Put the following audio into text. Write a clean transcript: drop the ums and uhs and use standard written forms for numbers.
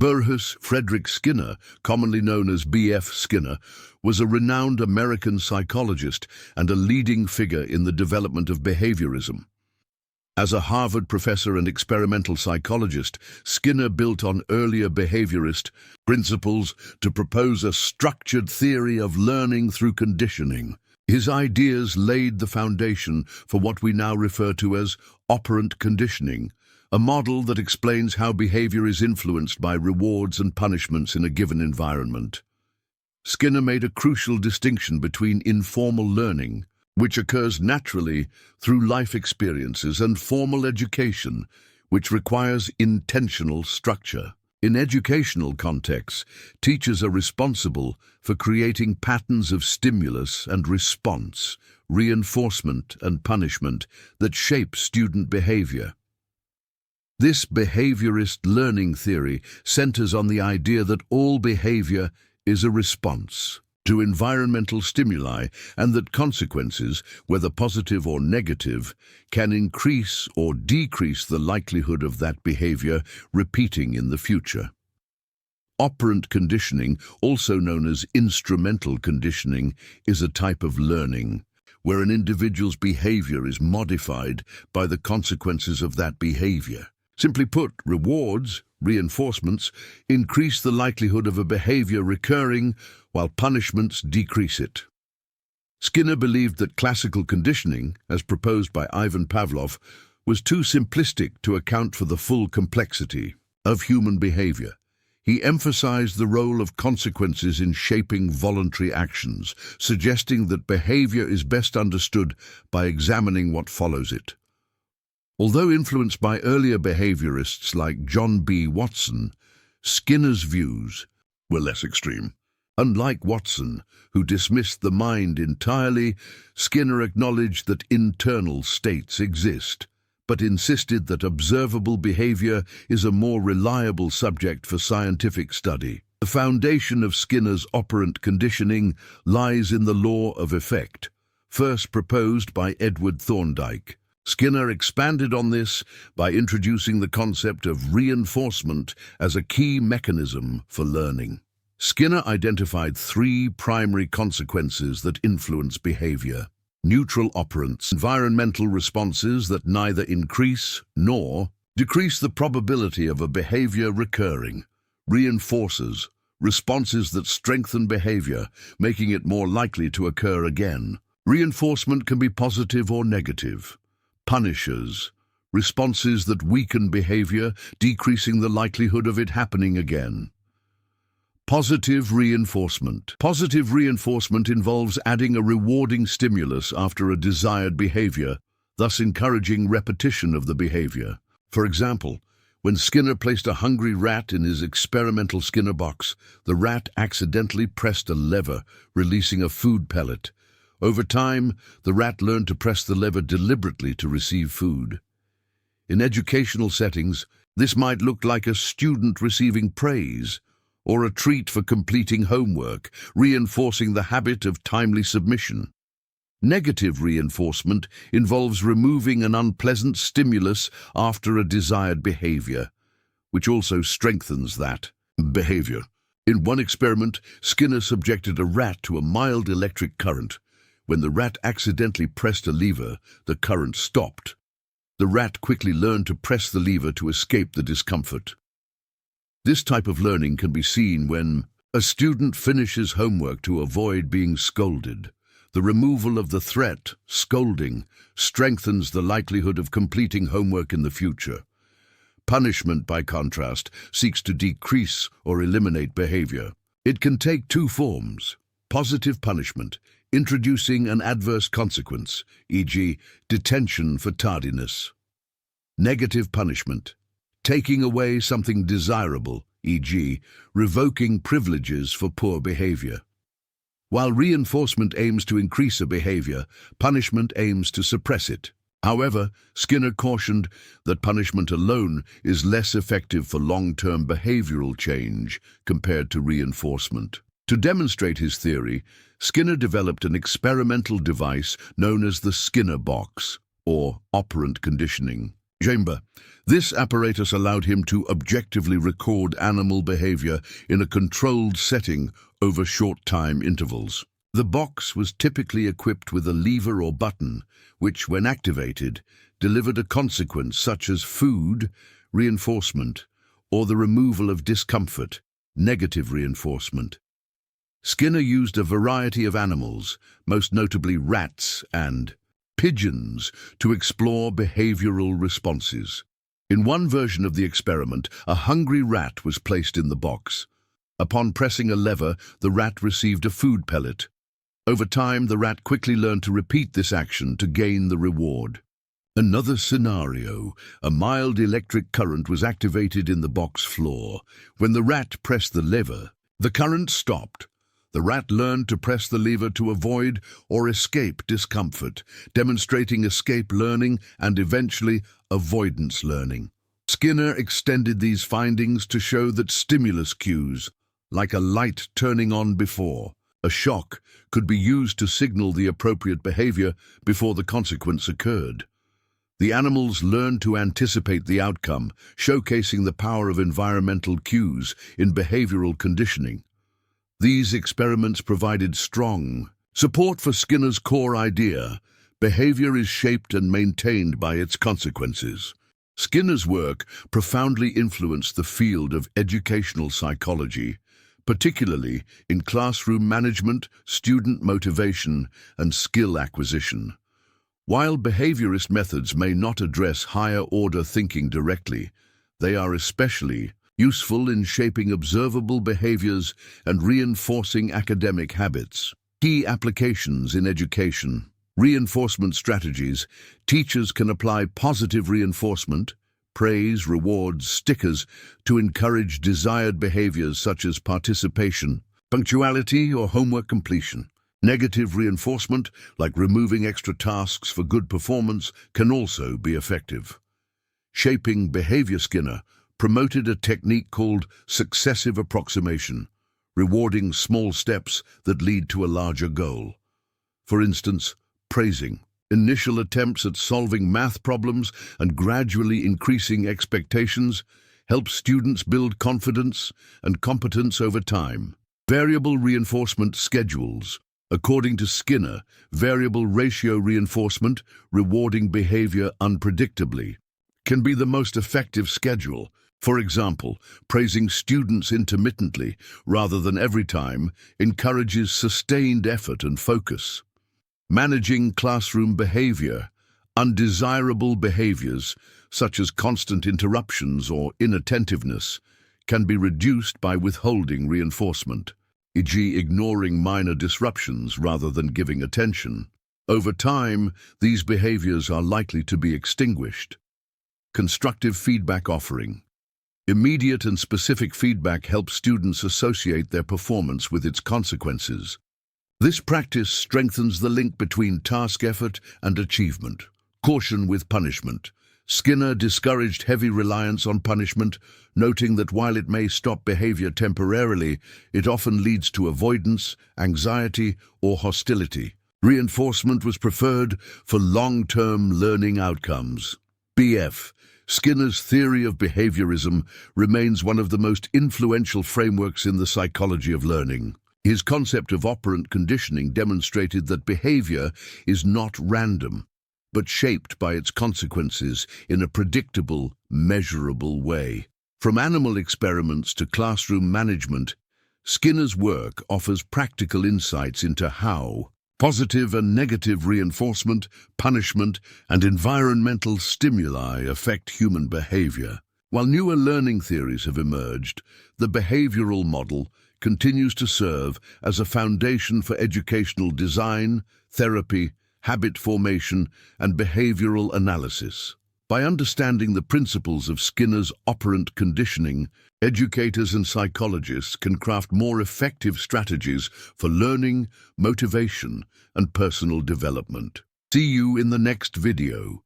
Burrhus Frederick Skinner, commonly known as B.F. Skinner, was a renowned American psychologist and a leading figure in the development of behaviorism. As a Harvard professor and experimental psychologist, Skinner built on earlier behaviorist principles to propose a structured theory of learning through conditioning. His ideas laid the foundation for what we now refer to as operant conditioning, a model that explains how behavior is influenced by rewards and punishments in a given environment. Skinner made a crucial distinction between informal learning, which occurs naturally through life experiences, and formal education, which requires intentional structure. In educational contexts, teachers are responsible for creating patterns of stimulus and response, reinforcement and punishment that shape student behavior. This behaviorist learning theory centers on the idea that all behavior is a response to environmental stimuli, and that consequences, whether positive or negative, can increase or decrease the likelihood of that behavior repeating in the future. Operant conditioning, also known as instrumental conditioning, is a type of learning where an individual's behavior is modified by the consequences of that behavior. Simply put, rewards, reinforcements, increase the likelihood of a behavior recurring, while punishments decrease it. Skinner believed that classical conditioning, as proposed by Ivan Pavlov, was too simplistic to account for the full complexity of human behavior. He emphasized the role of consequences in shaping voluntary actions, suggesting that behavior is best understood by examining what follows it. Although influenced by earlier behaviorists like John B. Watson, Skinner's views were less extreme. Unlike Watson, who dismissed the mind entirely, Skinner acknowledged that internal states exist, but insisted that observable behavior is a more reliable subject for scientific study. The foundation of Skinner's operant conditioning lies in the law of effect, first proposed by Edward Thorndike. Skinner expanded on this by introducing the concept of reinforcement as a key mechanism for learning. Skinner identified three primary consequences that influence behavior: neutral operants, environmental responses that neither increase nor decrease the probability of a behavior recurring; reinforcers, responses that strengthen behavior, making it more likely to occur again. Reinforcement can be positive or negative. Punishers, responses that weaken behavior, decreasing the likelihood of it happening again. Positive reinforcement. Positive reinforcement involves adding a rewarding stimulus after a desired behavior, thus encouraging repetition of the behavior. For example, when Skinner placed a hungry rat in his experimental Skinner box, the rat accidentally pressed a lever, releasing a food pellet. Over time, the rat learned to press the lever deliberately to receive food. In educational settings, this might look like a student receiving praise or a treat for completing homework, reinforcing the habit of timely submission. Negative reinforcement involves removing an unpleasant stimulus after a desired behavior, which also strengthens that behavior. In one experiment, Skinner subjected a rat to a mild electric current. When the rat accidentally pressed a lever, the current stopped. The rat quickly learned to press the lever to escape the discomfort. This type of learning can be seen when a student finishes homework to avoid being scolded. The removal of the threat, scolding, strengthens the likelihood of completing homework in the future. Punishment, by contrast, seeks to decrease or eliminate behavior. It can take two forms: positive punishment, introducing an adverse consequence, e.g., detention for tardiness. Negative punishment, taking away something desirable, e.g., revoking privileges for poor behavior. While reinforcement aims to increase a behavior, punishment aims to suppress it. However, Skinner cautioned that punishment alone is less effective for long-term behavioral change compared to reinforcement. To demonstrate his theory, Skinner developed an experimental device known as the Skinner box, or operant conditioning. chamber. This apparatus allowed him to objectively record animal behavior in a controlled setting over short time intervals. The box was typically equipped with a lever or button, which, when activated, delivered a consequence such as food, reinforcement, or the removal of discomfort, negative reinforcement. Skinner used a variety of animals, most notably rats and pigeons, to explore behavioral responses. In one version of the experiment, a hungry rat was placed in the box. Upon pressing a lever, the rat received a food pellet. Over time, the rat quickly learned to repeat this action to gain the reward. Another scenario, a mild electric current was activated in the box floor. When the rat pressed the lever, the current stopped. The rat learned to press the lever to avoid or escape discomfort, demonstrating escape learning and eventually avoidance learning. Skinner extended these findings to show that stimulus cues, like a light turning on before a shock, could be used to signal the appropriate behavior before the consequence occurred. The animals learned to anticipate the outcome, showcasing the power of environmental cues in behavioral conditioning. These experiments provided strong support for Skinner's core idea: behavior is shaped and maintained by its consequences. Skinner's work profoundly influenced the field of educational psychology, particularly in classroom management, student motivation, and skill acquisition. While behaviorist methods may not address higher-order thinking directly, they are especially useful in shaping observable behaviors and reinforcing academic habits. Key applications in education. Reinforcement strategies. Teachers can apply positive reinforcement, praise, rewards, stickers, to encourage desired behaviors such as participation, punctuality, or homework completion. Negative reinforcement, like removing extra tasks for good performance, can also be effective. Shaping behavior. Skinner promoted a technique called successive approximation, rewarding small steps that lead to a larger goal. For instance, praising initial attempts at solving math problems and gradually increasing expectations help students build confidence and competence over time. Variable reinforcement schedules. According to Skinner, variable ratio reinforcement, rewarding behavior unpredictably, can be the most effective schedule. For example, praising students intermittently rather than every time encourages sustained effort and focus. Managing classroom behavior. Undesirable behaviors, such as constant interruptions or inattentiveness, can be reduced by withholding reinforcement, e.g., ignoring minor disruptions rather than giving attention. Over time, these behaviors are likely to be extinguished. Constructive feedback offering. Immediate and specific feedback helps students associate their performance with its consequences. This practice strengthens the link between task effort and achievement. Caution with punishment. Skinner discouraged heavy reliance on punishment, noting that while it may stop behavior temporarily, it often leads to avoidance, anxiety, or hostility. Reinforcement was preferred for long-term learning outcomes. BF. Skinner's theory of behaviorism remains one of the most influential frameworks in the psychology of learning. His concept of operant conditioning demonstrated that behavior is not random, but shaped by its consequences in a predictable, measurable way. From animal experiments to classroom management, Skinner's work offers practical insights into how positive and negative reinforcement, punishment, and environmental stimuli affect human behavior. While newer learning theories have emerged, the behavioral model continues to serve as a foundation for educational design, therapy, habit formation, and behavioral analysis. By understanding the principles of Skinner's operant conditioning, educators and psychologists can craft more effective strategies for learning, motivation, and personal development. See you in the next video.